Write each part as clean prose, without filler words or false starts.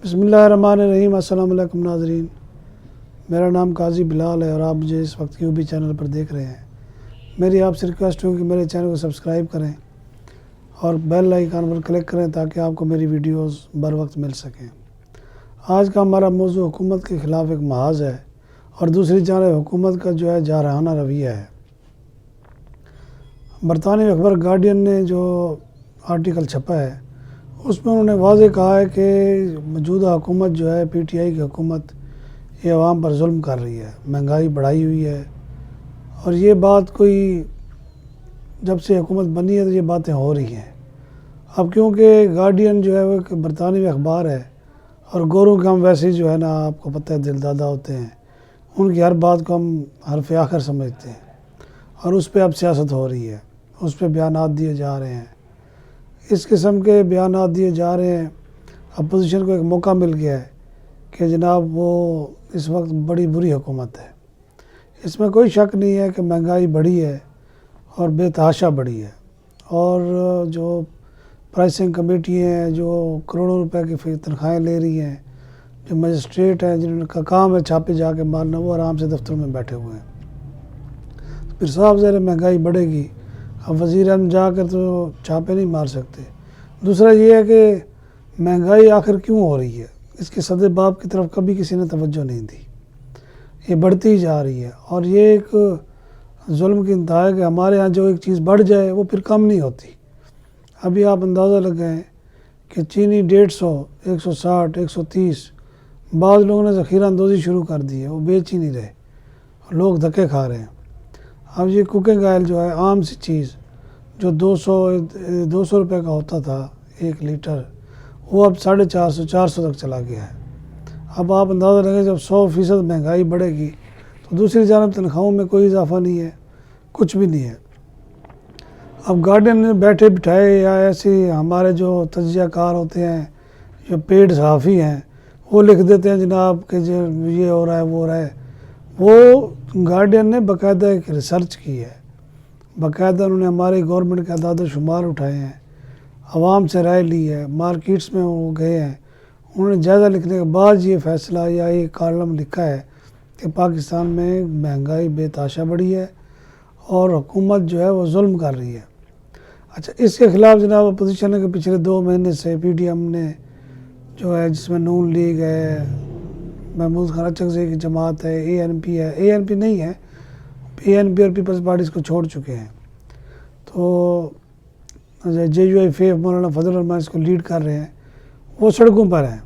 بسم اللہ الرحمن الرحیم۔ السلام علیکم ناظرین، میرا نام قاضی بلال ہے اور آپ مجھے اس وقت QB چینل پر دیکھ رہے ہیں۔ میری آپ سے ریکویسٹ ہے کہ میرے چینل کو سبسکرائب کریں اور بیل آئیکن پر کلک کریں تاکہ آپ کو میری ویڈیوز بر وقت مل سکیں۔ آج کا ہمارا موضوع حکومت کے خلاف ایک محاذ ہے اور دوسری جانب حکومت کا جو ہے جارحانہ رویہ ہے۔ برطانوی اخبار گارڈین نے جو آرٹیکل چھپا ہے اس میں انہوں نے واضح کہا ہے کہ موجودہ حکومت جو ہے PTI کی حکومت یہ عوام پر ظلم کر رہی ہے، مہنگائی بڑھائی ہوئی ہے، اور یہ بات کوئی جب سے حکومت بنی ہے تو یہ باتیں ہو رہی ہیں۔ اب کیونکہ گارڈین جو ہے وہ ایک برطانوی اخبار ہے اور گوروں کے ہم ویسے ہی جو ہے نا آپ کو پتہ ہے دل دادا ہوتے ہیں، ان کی ہر بات کو ہم حرف آخر سمجھتے ہیں اور اس پہ اب سیاست ہو رہی ہے، اس پہ بیانات دیے جا رہے ہیں، اس قسم کے بیانات دیے جا رہے ہیں۔ اپوزیشن کو ایک موقع مل گیا ہے کہ جناب وہ اس وقت بڑی بری حکومت ہے۔ اس میں کوئی شک نہیں ہے کہ مہنگائی بڑھی ہے اور بے تحاشا بڑھی ہے، اور جو پرائسنگ کمیٹی ہیں جو کروڑوں روپے کی تنخواہیں لے رہی ہیں، جو مجسٹریٹ ہیں جن کا کام ہے چھاپے جا کے مارنا، وہ آرام سے دفتروں میں بیٹھے ہوئے ہیں۔ پھر صاحب ذرا مہنگائی بڑھے گی، اب وزیر اعظم جا کر تو چھاپے نہیں مار سکتے۔ دوسرا یہ ہے کہ مہنگائی آخر کیوں ہو رہی ہے، اس کے صد باب کی طرف کبھی کسی نے توجہ نہیں دی۔ یہ بڑھتی ہی جا رہی ہے اور یہ ایک ظلم کی انتہا ہے کہ ہمارے ہاں جو ایک چیز بڑھ جائے وہ پھر کم نہیں ہوتی۔ ابھی آپ اندازہ لگائیں کہ چینی 150، 160، 130، بعض لوگوں نے ذخیرہ اندوزی شروع کر دی ہے، وہ بیچ ہی نہیں رہے، لوگ دھکے کھا رہے ہیں۔ اب یہ کوکنگ آئل جو ہے عام سی چیز جو 200 روپے کا ہوتا تھا 1 لیٹر، وہ اب 450، 400 تک چلا گیا ہے۔ اب آپ اندازہ لگیں جب 100% مہنگائی بڑھے گی تو دوسری جانب تنخواہوں میں کوئی اضافہ نہیں ہے، کچھ بھی نہیں ہے۔ اب گارڈین نے بیٹھے بٹھائے یا ایسے ہمارے جو تجزیہ کار ہوتے ہیں، جو پیڈ صحافی ہیں، وہ لکھ دیتے ہیں جناب کہ جو یہ ہو رہا ہے وہ ہو رہا ہے۔ وہ گارڈین نے باقاعدہ ایک ریسرچ کی ہے، باقاعدہ انہوں نے ہمارے گورنمنٹ کے اعداد و شمار اٹھائے ہیں، عوام سے رائے لی ہے، مارکیٹس میں وہ گئے ہیں، انہوں نے جائزہ لکھنے کے بعد یہ فیصلہ یا یہ کالم لکھا ہے کہ پاکستان میں مہنگائی بے تحاشا بڑھی ہے اور حکومت جو ہے وہ ظلم کر رہی ہے۔ اچھا، اس کے خلاف جناب اپوزیشن ہے کہ پچھلے 2 مہینے سے PDM نے جو ہے جس میں نون لیگ ہے، محمود خان اچکزئی کی جماعت ہے، ANP ہے، ANP نہیں ہے، ANP اور پیپلز پارٹیز کو چھوڑ چکے ہیں، تو JUIF مولانا فضل الرحمان اس کو لیڈ کر رہے ہیں، وہ سڑکوں پر ہیں،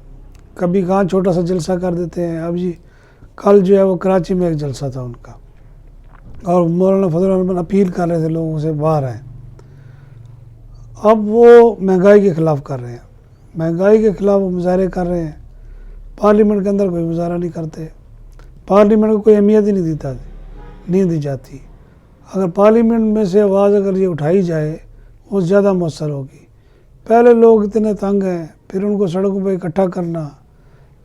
کبھی کہاں چھوٹا سا جلسہ کر دیتے ہیں۔ اب جی کل جو ہے وہ کراچی میں ایک جلسہ تھا ان کا، اور مولانا فضل الرحمان اپیل کر رہے تھے لوگوں سے باہر آئیں۔ اب وہ مہنگائی کے خلاف کر رہے ہیں، مہنگائی کے خلاف وہ مظاہرے کر رہے ہیں، پارلیمنٹ کے اندر کوئی مظاہرہ نہیں کرتے، پارلیمنٹ کو کوئی اہمیت ہی نہیں دی جاتی۔ اگر پارلیمنٹ میں سے آواز اگر یہ اٹھائی جائے وہ زیادہ مؤثر ہوگی۔ پہلے لوگ اتنے تنگ ہیں، پھر ان کو سڑکوں پہ اکٹھا کرنا،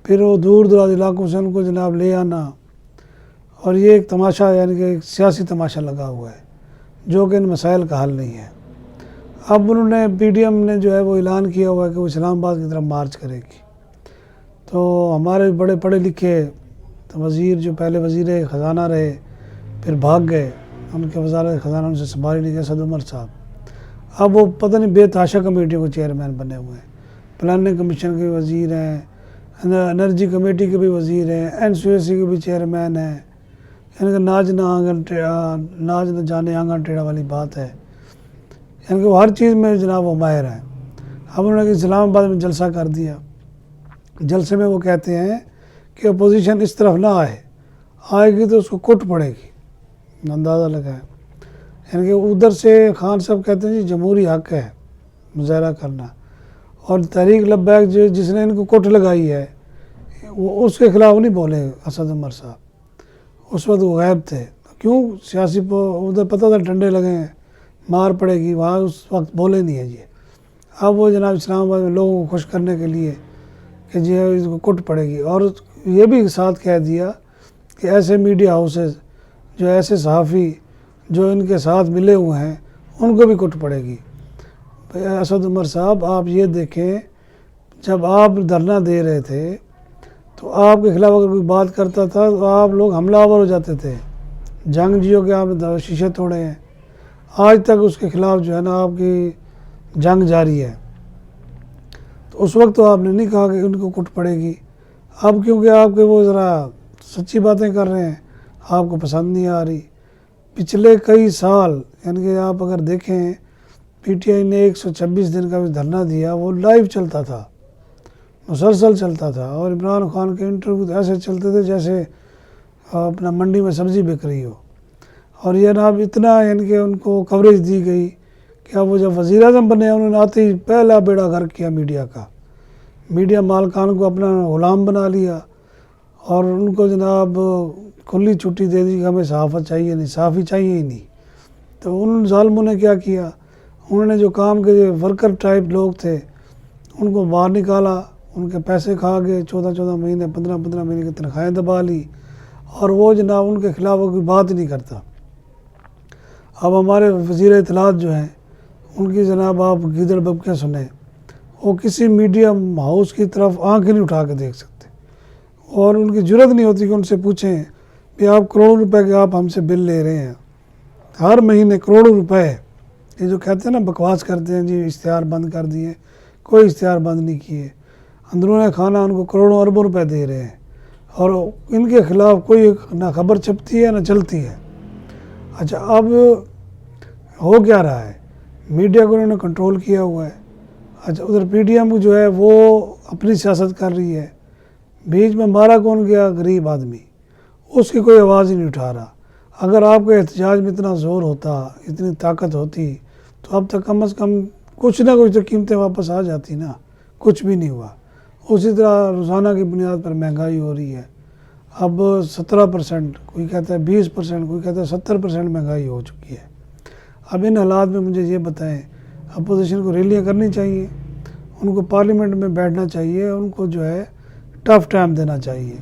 پھر وہ دور دراز علاقوں سے ان کو جناب لے آنا، اور یہ ایک تماشا یعنی کہ ایک سیاسی تماشا لگا ہوا ہے جو کہ ان مسائل کا حل نہیں ہے۔ اب انہوں نے PDM نے جو ہے وہ اعلان کیا ہوا ہے کہ وہ اسلام آباد کی طرف مارچ کرے گی، تو ہمارے بڑے پڑھے لکھے وزیر جو پہلے وزیر خزانہ رہے پھر بھاگ گئے، ان کے وزارت خزانہ ان سے سنبھال نہیں گیا، اسد عمر صاحب، اب وہ پتہ نہیں بے تحاشا کمیٹیوں کے چیئرمین بنے ہوئے ہیں، پلاننگ کمیشن کے وزیر ہیں، انرجی کمیٹی کے بھی وزیر ہیں، NCOC کے بھی چیئرمین ہیں، یعنی کہ ناج نہ جانے آنگن ٹیڑھا والی بات ہے، یعنی کہ وہ ہر چیز میں جناب وہ ماہر ہیں۔ اب انہوں نے اسلام آباد میں جلسہ کر دیا، جلسے میں وہ کہتے ہیں کہ اپوزیشن اس طرف نہ آئے گی تو اس کو کٹ پڑے گی، اندازہ لگائیں، یعنی کہ ادھر سے خان صاحب کہتے ہیں جی جمہوری حق ہے مظاہرہ کرنا، اور تحریک لبیک جس نے ان کو کٹ لگائی ہے وہ اس کے خلاف نہیں بولے اسد عمر صاحب، اس وقت وہ غائب تھے، کیوں سیاسی ادھر پتہ تھا ڈنڈے لگے ہیں مار پڑے گی، وہاں اس وقت بولے نہیں ہے جی۔ اب وہ جناب اسلام آباد میں لوگوں کو خوش کرنے کے لیے کہ جی اس کو کٹ پڑے گی، اور یہ بھی ساتھ کہہ دیا کہ ایسے میڈیا ہاؤسز جو ایسے صحافی جو ان کے ساتھ ملے ہوئے ہیں ان کو بھی کٹ پڑے گی۔ اسد عمر صاحب آپ یہ دیکھیں جب آپ دھرنا دے رہے تھے تو آپ کے خلاف اگر کوئی بات کرتا تھا تو آپ لوگ حملہ آور ہو جاتے تھے، جنگ جیو کے آپ نے شیشے توڑے ہیں، آج تک اس کے خلاف جو ہے نا آپ کی جنگ جاری ہے۔ تو اس وقت تو آپ نے نہیں کہا کہ ان کو کٹ پڑے گی، اب کیونکہ آپ کے وہ ذرا سچی باتیں کر رہے ہیں، آپ کو پسند نہیں آ رہی۔ پچھلے کئی سال یعنی کہ آپ اگر دیکھیں پی ٹی آئی نے 126 دن کا بھی دھرنا دیا، وہ لائیو چلتا تھا، مسلسل چلتا تھا، اور عمران خان کے انٹرویو ایسے چلتے تھے جیسے اپنا منڈی میں سبزی بک رہی ہو، اور یہ جناب اتنا یعنی کہ ان کو کوریج دی گئی کہ اب وہ جب وزیر اعظم بنے انہوں نے آتے ہی پہلا بیڑا غرق کیا میڈیا کا، میڈیا مالکان کو اپنا غلام بنا لیا، اور ان کو جناب کھلی چھٹی دے دی کہ ہمیں صحافت چاہیے نہیں، صحافی چاہیے ہی نہیں۔ تو ان ظالموں نے کیا کیا، انہوں نے جو کام کے جو ورکر ٹائپ لوگ تھے ان کو باہر نکالا، ان کے پیسے کھا گئے، 14 مہینے 15 مہینے کی تنخواہیں دبا لی، اور وہ جناب ان کے خلاف کوئی بات ہی نہیں کرتا۔ اب ہمارے وزیر اطلاعات جو ہیں ان کی جناب آپ گیدڑ ببکیاں سنیں، وہ کسی میڈیم ہاؤس کی طرف آنکھ نہیں اٹھا کے دیکھ سکتے، اور ان کی جرت نہیں ہوتی کہ ان سے پوچھیں کہ آپ کروڑوں روپے کے آپ ہم سے بل لے رہے ہیں، ہر مہینے کروڑوں روپے، یہ جو کہتے ہیں نا بکواس کرتے ہیں جی اشتہار بند کر دیے، کوئی اشتہار بند نہیں کیے، اندرون کھانا ان کو کروڑوں اربوں روپے دے رہے ہیں، اور ان کے خلاف کوئی نہ خبر چھپتی ہے نہ چلتی ہے۔ اچھا اب ہو کیا رہا ہے، میڈیا کو انہوں نے کنٹرول کیا ہوا ہے۔ اچھا ادھر پی ٹی ایم جو ہے وہ اپنی سیاست کر رہی ہے، بیچ میں مارا کون گیا، غریب آدمی، اس کی کوئی آواز ہی نہیں اٹھا رہا۔ اگر آپ کے احتجاج میں اتنا زور ہوتا، اتنی طاقت ہوتی، تو اب تک کم از کم کچھ نہ کچھ تو قیمتیں واپس آ جاتی نا، کچھ بھی نہیں ہوا۔ اسی طرح روزانہ کی بنیاد پر مہنگائی ہو رہی ہے، اب 17%، کوئی کہتا ہے 20%، کوئی کہتا ہے 70% مہنگائی ہو چکی ہے۔ اب ان حالات میں مجھے یہ بتائیں، اپوزیشن کو ریلیاں کرنی چاہیے، ان کو پارلیمنٹ میں بیٹھنا چاہیے، ان کو جو ہے ٹف ٹائم دینا چاہیے۔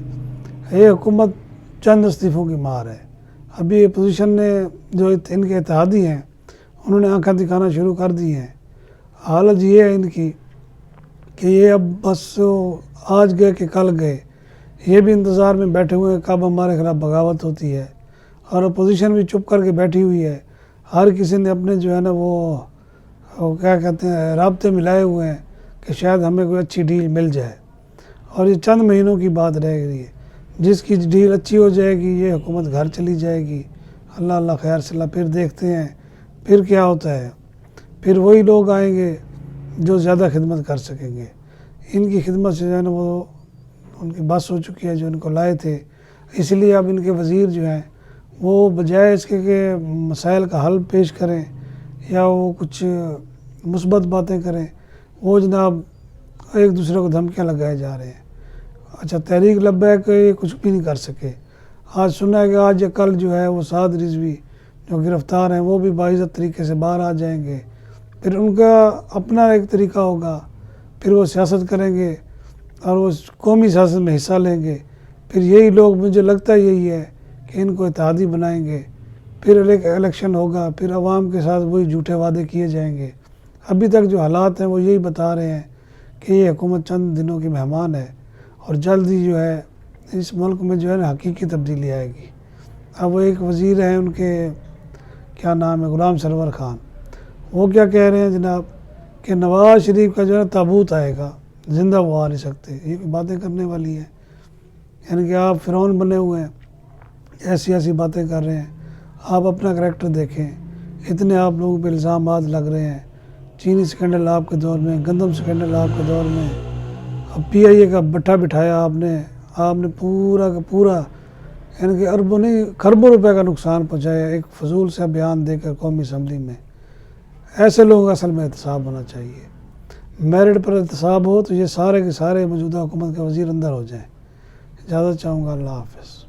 یہ حکومت چند استعفوں کی مار ہے۔ ابھی اپوزیشن نے جو ان کے اتحادی ہیں انہوں نے آنکھیں دکھانا شروع کر دی ہیں۔ حالت یہ ہے ان کی کہ یہ اب بس آج گئے کہ کل گئے، یہ بھی انتظار میں بیٹھے ہوئے ہیں کب ہمارے خلاف بغاوت ہوتی ہے، اور اپوزیشن بھی چپ کر کے بیٹھی ہوئی ہے۔ ہر کسی نے اپنے جو ہے نا وہ کیا کہتے ہیں رابطے ملائے ہوئے ہیں کہ شاید ہمیں کوئی اچھی ڈیل مل جائے، اور یہ چند مہینوں کی بات رہ گئی ہے، جس کی ڈیل اچھی ہو جائے گی یہ حکومت گھر چلی جائے گی، اللہ خیر صلاح، پھر دیکھتے ہیں پھر کیا ہوتا ہے، پھر وہی لوگ آئیں گے جو زیادہ خدمت کر سکیں گے۔ ان کی خدمت سے جو ہے نا وہ ان کی بس ہو چکی ہے جو ان کو لائے تھے، اس لیے اب ان کے وزیر جو ہیں وہ بجائے اس کے کہ مسائل کا حل پیش کریں یا وہ کچھ مثبت باتیں کریں، وہ جناب ایک دوسرے کو دھمکیاں لگائے جا رہے ہیں۔ اچھا تحریک لبیک یہ کچھ بھی نہیں کر سکے۔ آج سنا ہے کہ آج یا کل جو ہے وہ سعد رضوی جو گرفتار ہیں وہ بھی باعزت طریقے سے باہر آ جائیں گے، پھر ان کا اپنا ایک طریقہ ہوگا، پھر وہ سیاست کریں گے اور وہ قومی سیاست میں حصہ لیں گے، پھر یہی لوگ مجھے لگتا ہے یہی ہے کہ ان کو اتحادی بنائیں گے، پھر الیکشن ہوگا، پھر عوام کے ساتھ وہی جھوٹے وعدے کیے جائیں گے۔ ابھی تک جو حالات ہیں وہ یہی بتا رہے ہیں کہ یہ حکومت چند دنوں کی مہمان ہے، اور جلد ہی جو ہے اس ملک میں جو ہے نا حقیقی تبدیلی آئے گی۔ اب وہ ایک وزیر ہیں ان کے کیا نام ہے غلام سرور خان، وہ کیا کہہ رہے ہیں جناب کہ نواز شریف کا جو ہے تابوت آئے گا، زندہ وہ آ نہیں سکتے، یہ باتیں کرنے والی ہیں، یعنی کہ آپ فرعون بنے ہوئے ہیں، ایسی باتیں کر رہے ہیں۔ آپ اپنا کریکٹر دیکھیں، اتنے آپ لوگوں پہ الزامات لگ رہے ہیں، چینی سکینڈل آپ کے دور میں، گندم سکینڈل آپ کے دور میں، اب پی آئی اے کا بٹھا بٹھایا آپ نے پورا کا پورا یعنی کہ اربوں نہیں کھربوں روپے کا نقصان پہنچایا ایک فضول سے بیان دے کر قومی اسمبلی میں۔ ایسے لوگوں کا اصل میں احتساب ہونا چاہیے، میرٹ پر احتساب ہو تو یہ سارے کے سارے موجودہ حکومت کے وزیر اندر ہو جائیں۔ اجازت چاہوں گا، اللہ حافظ۔